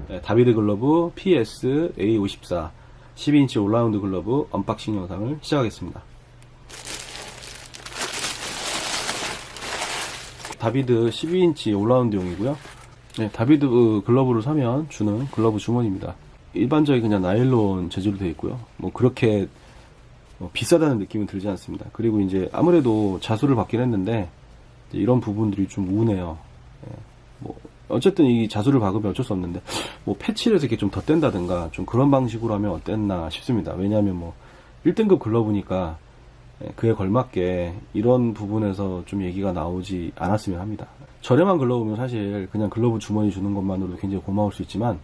네, 다비드 글러브 PS A54 12인치 올라운드 글러브 언박싱 영상을 시작하겠습니다. 다비드 12인치 올라운드용이고요. 네, 다비드 글러브를 사면 주는 글러브 주머니입니다. 일반적인 그냥 나일론 재질로 되어 있고요. 뭐 그렇게 비싸다는 느낌은 들지 않습니다. 그리고 이제 아무래도 자수를 받긴 했는데 이런 부분들이 좀 우네요. 네, 뭐 어쨌든 이 자수를 박으면 어쩔 수 없는데 뭐 패치를 해서 이렇게 좀 덧댄다든가 좀 그런 방식으로 하면 어땠나 싶습니다. 왜냐하면 뭐 1등급 글러브니까 그에 걸맞게 이런 부분에서 좀 얘기가 나오지 않았으면 합니다. 저렴한 글러브면 사실 그냥 글러브 주머니 주는 것만으로도 굉장히 고마울 수 있지만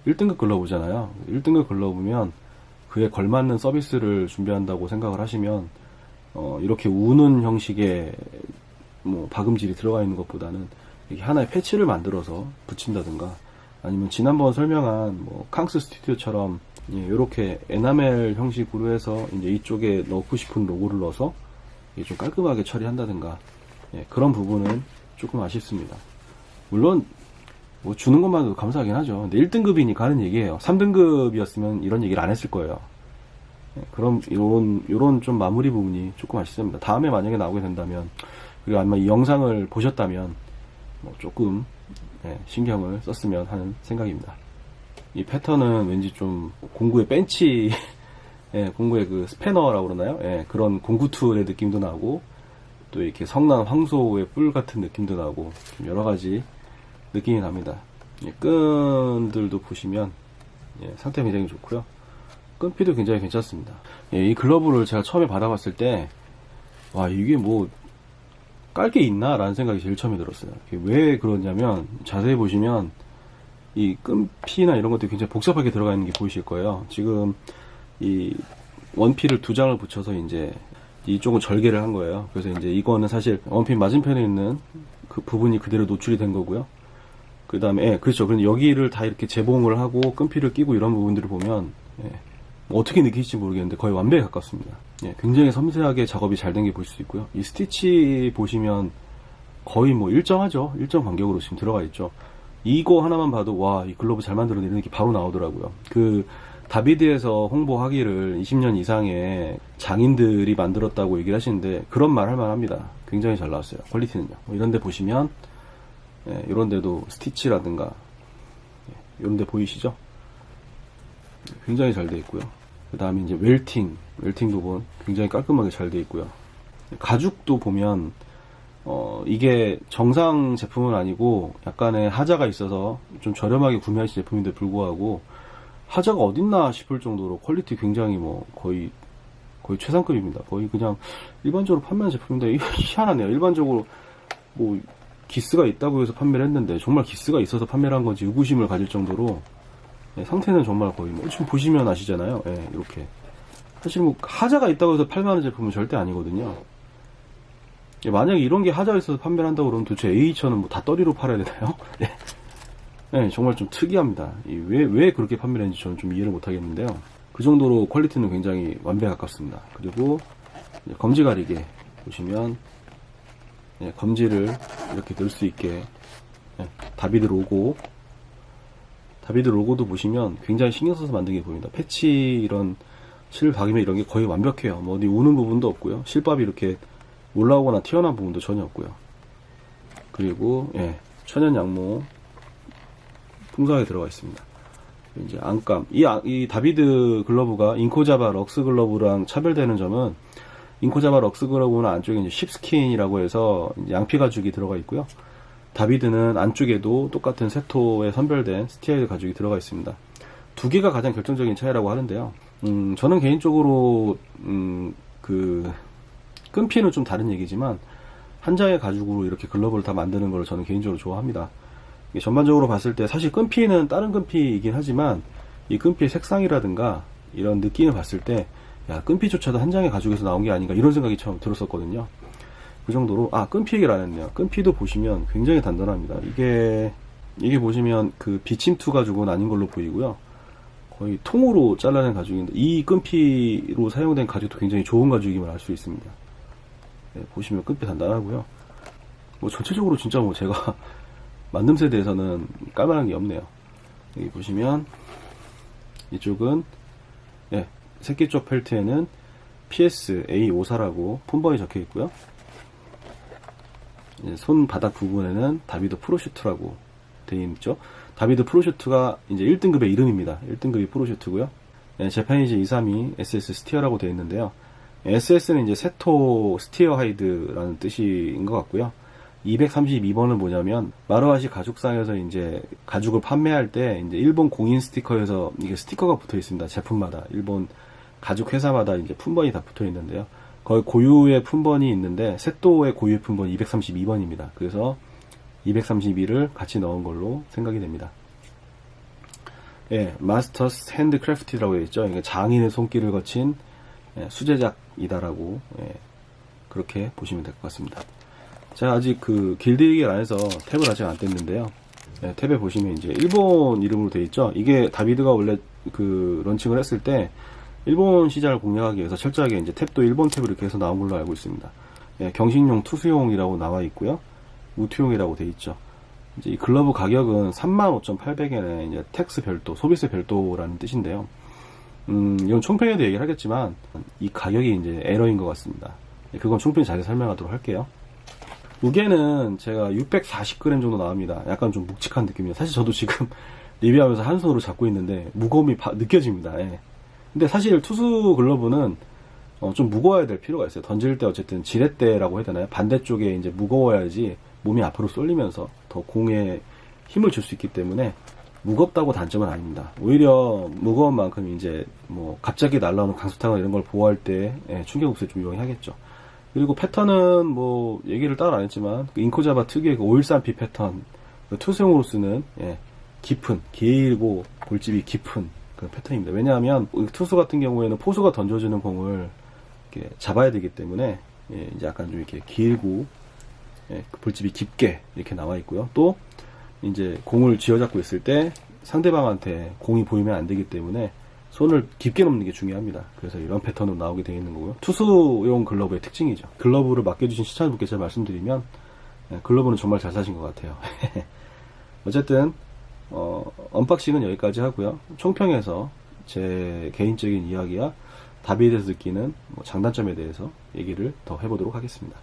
1등급 글러브잖아요. 1등급 글러브면 그에 걸맞는 서비스를 준비한다고 생각을 하시면 이렇게 우는 형식의 뭐 박음질이 들어가 있는 것보다는 이렇게 하나의 패치를 만들어서 붙인다든가 아니면 지난번 설명한 뭐 캉스 스튜디오처럼 이렇게 에나멜 형식으로 해서 이제 이쪽에 넣고 싶은 로고를 넣어서 좀 깔끔하게 처리한다든가 그런 부분은 조금 아쉽습니다. 물론 뭐 주는 것만으로도 감사하긴 하죠. 근데 1등급이니까 하는 얘기예요. 3등급이었으면 이런 얘기를 안 했을 거예요. 그럼 이런 좀 마무리 부분이 조금 아쉽습니다. 다음에 만약에 나오게 된다면 그리고 아마 이 영상을 보셨다면 뭐 조금 신경을 썼으면 하는 생각입니다. 이 패턴은 왠지 좀 공구의 벤치, 공구의 그 스패너라고 그러나요? 그런 공구 툴의 느낌도 나고, 또 이렇게 성난 황소의 뿔 같은 느낌도 나고, 좀 여러 가지 느낌이 납니다. 끈들도 보시면, 상태가 굉장히 좋고요. 끈피도 굉장히 괜찮습니다. 이 글러브를 제가 처음에 받아봤을 때, 와, 이게 뭐, 깔 게 있나? 라는 생각이 제일 처음에 들었어요. 왜 그러냐면, 자세히 보시면, 이 끈피나 이런 것들이 굉장히 복잡하게 들어가 있는 게 보이실 거예요. 지금 이 원피를 2장을 붙여서 이제 이쪽은 절개를 한 거예요. 그래서 이제 이거는 사실 원피 맞은편에 있는 그 부분이 그대로 노출이 된 거고요. 그 다음에 그렇죠. 그런데 여기를 다 이렇게 재봉을 하고 끈피를 끼고 이런 부분들을 보면 뭐 어떻게 느끼실지 모르겠는데 거의 완벽에 가깝습니다. 굉장히 섬세하게 작업이 잘 된 게 보실 수 있고요. 이 스티치 보시면 거의 뭐 일정하죠. 일정 간격으로 지금 들어가 있죠. 이거 하나만 봐도 와, 이 글러브 잘 만들어내는 게 바로 나오더라고요. 그 다비드에서 홍보하기를 20년 이상의 장인들이 만들었다고 얘기를 하시는데 그런 말 할 만합니다. 굉장히 잘 나왔어요. 퀄리티는요. 뭐 이런 데 보시면 이런 데도 스티치라든가 이런 데 보이시죠? 굉장히 잘 돼 있고요. 그 다음에 이제 웰팅 부분 굉장히 깔끔하게 잘 돼 있고요. 가죽도 보면 이게 정상 제품은 아니고 약간의 하자가 있어서 좀 저렴하게 구매하신 제품인데 불구하고 하자가 어딨나 싶을 정도로 퀄리티 굉장히 뭐 거의 최상급입니다. 거의 그냥 일반적으로 판매하는 제품인데 이거 희한하네요. 일반적으로 뭐 기스가 있다고 해서 판매를 했는데 정말 기스가 있어서 판매를 한 건지 의구심을 가질 정도로 상태는 정말 거의 뭐 지금 보시면 아시잖아요. 이렇게 사실 뭐 하자가 있다고 해서 팔만한 제품은 절대 아니거든요. 만약에 이런 게 하자가 있어서 판매를 한다고 그러면 도대체 A처는 뭐 다 떠리로 팔아야 되나요? 정말 좀 특이합니다. 왜 그렇게 판매를 했는지 저는 좀 이해를 못 하겠는데요. 그 정도로 퀄리티는 굉장히 완벽에 가깝습니다. 그리고 검지 가리개 보시면 검지를 이렇게 넣을 수 있게 다비드 로고도 보시면 굉장히 신경 써서 만든 게 보입니다. 패치 이런 실 박이면 이런 게 거의 완벽해요. 뭐 어디 우는 부분도 없고요. 실밥이 이렇게 올라오거나 튀어나온 부분도 전혀 없고요. 그리고 천연 양모 풍성하게 들어가 있습니다. 이제 안감 이 다비드 글러브가 인코자바 럭스 글러브랑 차별되는 점은 인코자바 럭스 글러브는 안쪽에 이제 쉽스킨이라고 해서 양피 가죽이 들어가 있고요. 다비드는 안쪽에도 똑같은 세토에 선별된 스티아일 가죽이 들어가 있습니다. 두 개가 가장 결정적인 차이라고 하는데요. 저는 개인적으로 그 끈피는 좀 다른 얘기지만 한 장의 가죽으로 이렇게 글러브를 다 만드는 걸 저는 개인적으로 좋아합니다. 전반적으로 봤을 때 사실 끈피는 다른 끈피이긴 하지만 이 끈피의 색상이라든가 이런 느낌을 봤을 때 야, 끈피조차도 한 장의 가죽에서 나온 게 아닌가 이런 생각이 처음 들었었거든요. 그 정도로 끈피 얘기를 안 했네요. 끈피도 보시면 굉장히 단단합니다. 이게 보시면 그 비침투 가죽은 아닌 걸로 보이고요. 거의 통으로 잘라낸 가죽인데 이 끈피로 사용된 가죽도 굉장히 좋은 가죽임을 알 수 있습니다. 네, 보시면 끈피 단단하고요. 뭐 전체적으로 진짜 뭐 제가 만듦새에 대해서는 깔만한 게 없네요. 여기 보시면 이쪽은 예, 새끼 쪽 펠트에는 PS A54라고 품번이 적혀 있고요. 손바닥 부분에는 다비드 프로슈트라고 되어 있죠. 다비드 프로슈트가 이제 1등급의 이름입니다. 1등급이 프로슈트고요. 네, 재패니즈 232 SS 스티어라고 되어 있는데요. SS는 이제 세토 스티어 하이드라는 뜻인 것 같고요. 232번은 뭐냐면 마루아시 가죽상에서 이제 가죽을 판매할 때 이제 일본 공인 스티커에서 이게 스티커가 붙어 있습니다. 제품마다 일본 가죽 회사마다 이제 품번이 다 붙어 있는데요. 거의 고유의 품번이 있는데 세토의 고유의 품번이 232번입니다. 그래서 232를 같이 넣은 걸로 생각이 됩니다. 예, 마스터스 핸드크래프티라고 되어 있죠. 이게 장인의 손길을 거친 수제작이다라고 그렇게 보시면 될 것 같습니다. 제가 아직 그 길드 얘기를 안 해서 탭을 아직 안 뗐는데요. 탭에 보시면 이제 일본 이름으로 되어 있죠. 이게 다비드가 원래 그 런칭을 했을 때 일본 시장을 공략하기 위해서 철저하게 이제 탭도 일본 탭을 이렇게 해서 나온 걸로 알고 있습니다. 경식용, 투수용이라고 나와 있고요. 우투용이라고 되어 있죠. 이제 이 글러브 가격은 35,800엔에 이제 텍스 별도, 소비세 별도라는 뜻인데요. 이건 총평에도 얘기를 하겠지만 이 가격이 이제 에러인 것 같습니다. 그건 총평 자세히 설명하도록 할게요. 무게는 제가 640g 정도 나옵니다. 약간 좀 묵직한 느낌이에요. 사실 저도 지금 리뷰하면서 한 손으로 잡고 있는데 무거움이 느껴집니다. 예. 근데 사실 투수 글러브는 좀 무거워야 될 필요가 있어요. 던질 때 어쨌든 지렛대라고 해야 되나요? 반대쪽에 이제 무거워야지 몸이 앞으로 쏠리면서 더 공에 힘을 줄 수 있기 때문에 무겁다고 단점은 아닙니다. 오히려 무거운 만큼 이제 뭐 갑자기 날라오는 강수탕을 이런 걸 보호할 때 충격 흡수에 좀 유용하겠죠. 그리고 패턴은 뭐 얘기를 따로 안 했지만 인코자바 특유의 그 513P 패턴, 그 투수용으로 쓰는 깊은, 길고 볼집이 깊은 그 패턴입니다. 왜냐하면 투수 같은 경우에는 포수가 던져주는 공을 이렇게 잡아야 되기 때문에 이제 약간 좀 이렇게 길고 볼집이 깊게 이렇게 나와 있고요. 또 이제 공을 쥐어잡고 있을 때 상대방한테 공이 보이면 안 되기 때문에 손을 깊게 놓는 게 중요합니다. 그래서 이런 패턴으로 나오게 되어 있는 거고요. 투수용 글러브의 특징이죠. 글러브를 맡겨주신 시청자분께 제가 말씀드리면 글러브는 정말 잘 사신 것 같아요. 어쨌든 언박싱은 여기까지 하고요. 총평에서 제 개인적인 이야기와 다비드에서 느끼는 장단점에 대해서 얘기를 더 해보도록 하겠습니다.